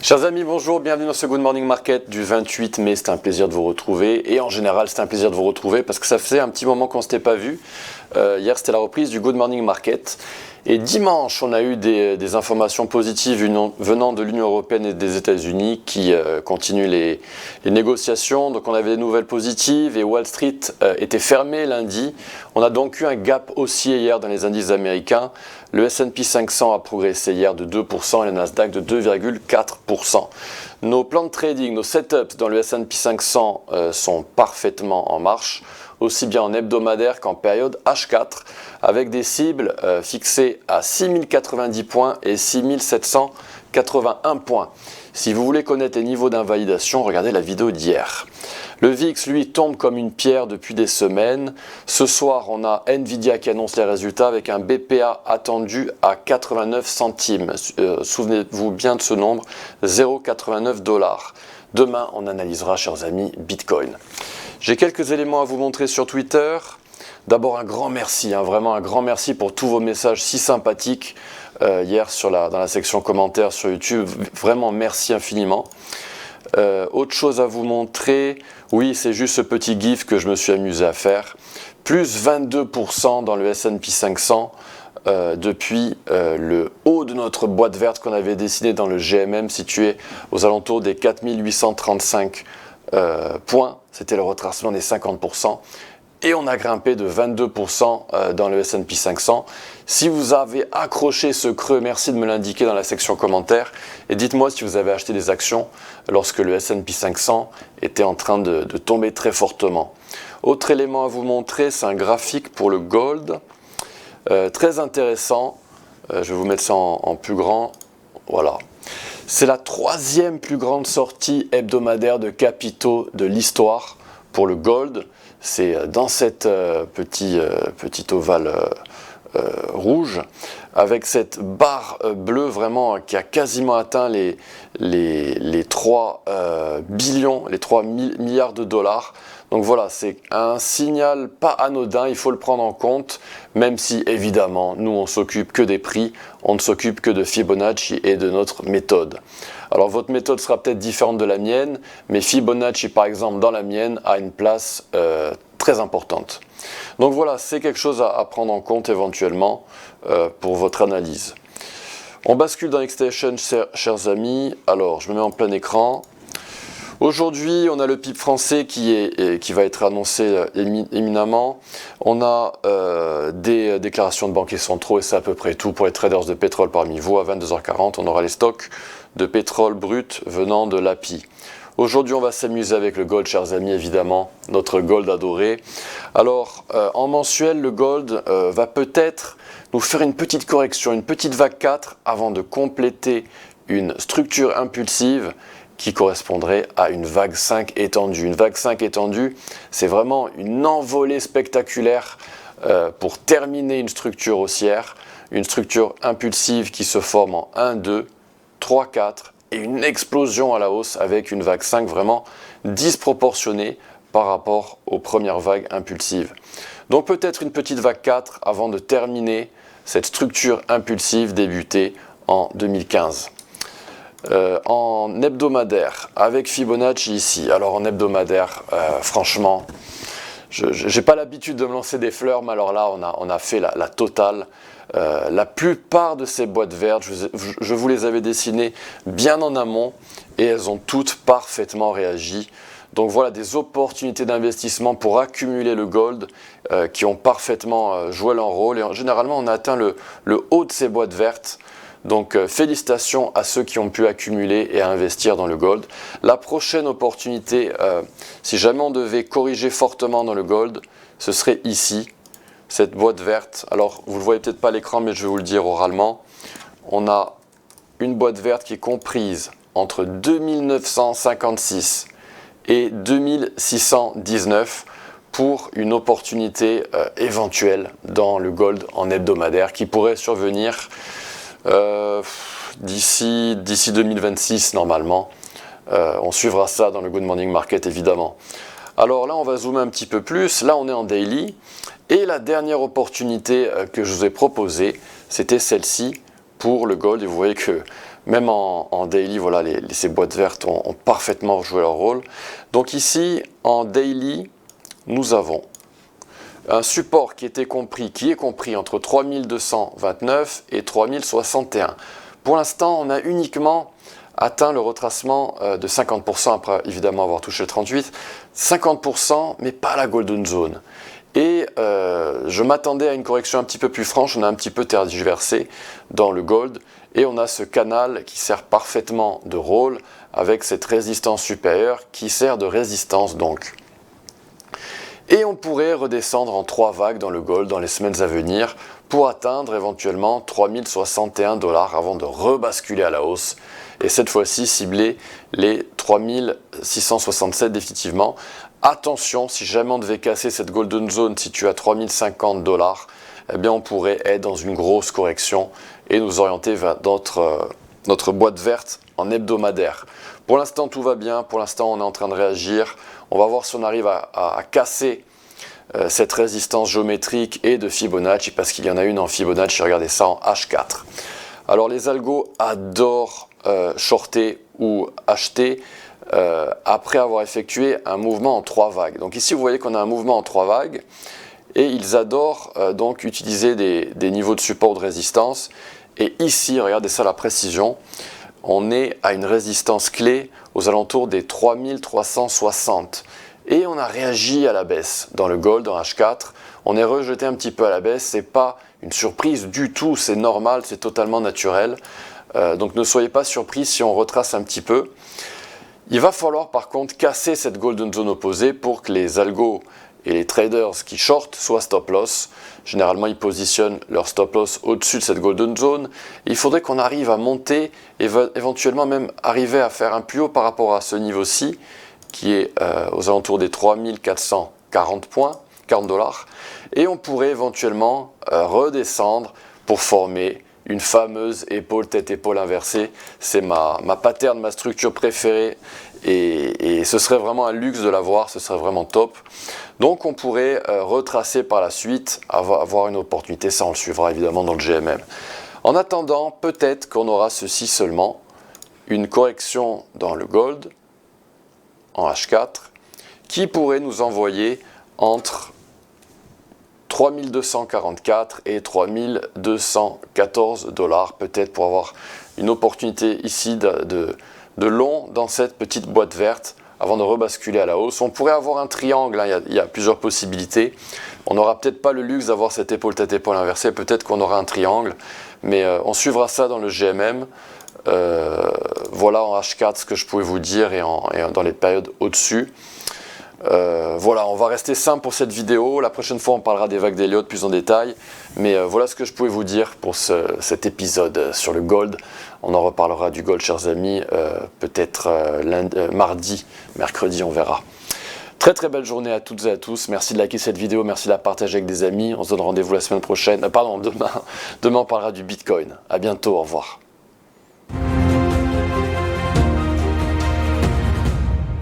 Chers amis, bonjour, bienvenue dans ce Good Morning Market du 28 mai. C'est un plaisir de vous retrouver et en général c'est un plaisir de vous retrouver parce que ça faisait un petit moment qu'on ne s'était pas vu. Hier c'était la reprise du Good Morning Market et dimanche on a eu des informations positives venant de l'Union Européenne et des États-Unis qui continuent les négociations. Donc on avait des nouvelles positives et Wall Street était fermé lundi. On a donc eu un gap haussier hier dans les indices américains. Le S&P 500 a progressé hier de 2% et le Nasdaq de 2,4%. Nos plans de trading, nos setups dans le S&P 500 sont parfaitement en marche, aussi bien en hebdomadaire qu'en période H4, avec des cibles fixées à 6090 points et 6781 points. Si vous voulez connaître les niveaux d'invalidation, regardez la vidéo d'hier. Le VIX, lui, tombe comme une pierre depuis des semaines. Ce soir, on a Nvidia qui annonce les résultats avec un BPA attendu à 89 centimes. Souvenez-vous bien de ce nombre, 0,89 $. Demain, on analysera, chers amis, Bitcoin. J'ai quelques éléments à vous montrer sur Twitter. D'abord, un grand merci, vraiment un grand merci pour tous vos messages si sympathiques hier dans la section commentaires sur YouTube. Vraiment, merci infiniment. Autre chose à vous montrer, oui, c'est juste ce petit gif que je me suis amusé à faire. Plus 22% dans le S&P 500 depuis le haut de notre boîte verte qu'on avait dessiné dans le GMM situé aux alentours des 4835 points. C'était le retracement des 50%. Et on a grimpé de 22% dans le S&P 500. Si vous avez accroché ce creux, merci de me l'indiquer dans la section commentaires. Et dites-moi si vous avez acheté des actions lorsque le S&P 500 était en train de tomber très fortement. Autre élément à vous montrer, c'est un graphique pour le gold. Très intéressant. Je vais vous mettre ça en plus grand. Voilà. C'est la troisième plus grande sortie hebdomadaire de capitaux de l'histoire pour le gold. C'est dans cette petit ovale rouge, avec cette barre bleue vraiment qui a quasiment atteint les 3 billions, les 3 milliards de dollars. Donc voilà, c'est un signal pas anodin, il faut le prendre en compte, même si évidemment, nous on s'occupe que des prix, on ne s'occupe que de Fibonacci et de notre méthode. Alors votre méthode sera peut-être différente de la mienne, mais Fibonacci par exemple dans la mienne a une place très importante. Donc voilà, c'est quelque chose à prendre en compte éventuellement pour votre analyse. On bascule dans Xstation, chers amis. Alors, je me mets en plein écran. Aujourd'hui, on a le PIB français qui va être annoncé éminemment. On a des déclarations de banquiers centraux et c'est à peu près tout pour les traders de pétrole parmi vous. À 22h40, on aura les stocks de pétrole brut venant de l'API. Aujourd'hui, on va s'amuser avec le gold, chers amis, évidemment, notre gold adoré. Alors, en mensuel, le gold va peut-être nous faire une petite correction, une petite vague 4 avant de compléter une structure impulsive qui correspondrait à une vague 5 étendue. Une vague 5 étendue, c'est vraiment une envolée spectaculaire pour terminer une structure haussière, une structure impulsive qui se forme en 1, 2, 3, 4 et une explosion à la hausse avec une vague 5 vraiment disproportionnée par rapport aux premières vagues impulsives. Donc peut-être une petite vague 4 avant de terminer cette structure impulsive débutée en 2015. En hebdomadaire, avec Fibonacci ici. Alors en hebdomadaire, franchement, je n'ai pas l'habitude de me lancer des fleurs, mais alors là, on a fait la totale. La plupart de ces boîtes vertes, je vous les avais dessinées bien en amont et elles ont toutes parfaitement réagi. Donc voilà des opportunités d'investissement pour accumuler le gold qui ont parfaitement joué leur rôle. Et généralement, on a atteint le haut de ces boîtes vertes. Donc félicitations à ceux qui ont pu accumuler et investir dans le gold. La prochaine opportunité, si jamais on devait corriger fortement dans le gold, ce serait ici, cette boîte verte. Alors vous ne le voyez peut-être pas à l'écran, mais je vais vous le dire oralement. On a une boîte verte qui est comprise entre 2956 et 2619 pour une opportunité éventuelle dans le gold en hebdomadaire qui pourrait survenir d'ici 2026 normalement. On suivra ça dans le Good Morning Market évidemment. Alors là on va zoomer un petit peu plus, là on est en daily et la dernière opportunité que je vous ai proposée c'était celle-ci pour le gold et vous voyez que Même en daily, voilà, ces boîtes vertes ont parfaitement joué leur rôle. Donc ici, en daily, nous avons un support qui est compris entre 3229 et 3061. Pour l'instant, on a uniquement atteint le retracement de 50%, après évidemment avoir touché le 38, 50%, mais pas la golden zone. Et je m'attendais à une correction un petit peu plus franche, on a un petit peu tergiversé dans le gold, et on a ce canal qui sert parfaitement de rôle, avec cette résistance supérieure qui sert de résistance donc. Et on pourrait redescendre en 3 vagues dans le gold dans les semaines à venir pour atteindre éventuellement 3061 $ avant de rebasculer à la hausse. Et cette fois-ci cibler les 3667 définitivement. Attention, si jamais on devait casser cette golden zone située à 3050 $, eh bien on pourrait être dans une grosse correction et nous orienter vers notre boîte verte en hebdomadaire. Pour l'instant tout va bien, pour l'instant on est en train de réagir. On va voir si on arrive à casser cette résistance géométrique et de Fibonacci, parce qu'il y en a une en Fibonacci, regardez ça en H4. Alors les algos adorent shorter ou acheter après avoir effectué un mouvement en 3 vagues. Donc ici vous voyez qu'on a un mouvement en 3 vagues et ils adorent donc utiliser des niveaux de support ou de résistance. Et ici, regardez ça la précision, on est à une résistance clé aux alentours des 3360. Et on a réagi à la baisse dans le gold, en H4. On est rejeté un petit peu à la baisse, c'est pas une surprise du tout, c'est normal, c'est totalement naturel. Donc ne soyez pas surpris si on retrace un petit peu. Il va falloir par contre casser cette golden zone opposée pour que les algos et les traders qui shortent soient stop loss. Généralement, ils positionnent leur stop loss au-dessus de cette golden zone. Il faudrait qu'on arrive à monter et éventuellement même arriver à faire un plus haut par rapport à ce niveau-ci, qui est aux alentours des 3440 points, 40 $. Et on pourrait éventuellement redescendre pour former une fameuse épaule tête-épaule inversée. C'est ma pattern, ma structure préférée. Et ce serait vraiment un luxe de la voir, ce serait vraiment top. Donc on pourrait retracer par la suite, avoir une opportunité, ça on le suivra évidemment dans le GMM. En attendant, peut-être qu'on aura ceci seulement, une correction dans le gold, en H4, qui pourrait nous envoyer entre 3244 et 3214 $, peut-être pour avoir une opportunité ici de long dans cette petite boîte verte avant de rebasculer à la hausse. On pourrait avoir un triangle, hein, il y a plusieurs possibilités. On n'aura peut-être pas le luxe d'avoir cette épaule tête-épaule inversée, peut-être qu'on aura un triangle, mais on suivra ça dans le GMM. Voilà en H4 ce que je pouvais vous dire et dans les périodes au-dessus. Voilà, on va rester simple pour cette vidéo. La prochaine fois, on parlera des vagues d'Elliott plus en détail. Mais voilà ce que je pouvais vous dire pour cet épisode sur le gold. On en reparlera du gold, chers amis, peut-être mardi, mercredi, on verra. Très très belle journée à toutes et à tous. Merci de liker cette vidéo, merci de la partager avec des amis. On se donne rendez-vous la semaine prochaine. Pardon, demain on parlera du Bitcoin. À bientôt, au revoir.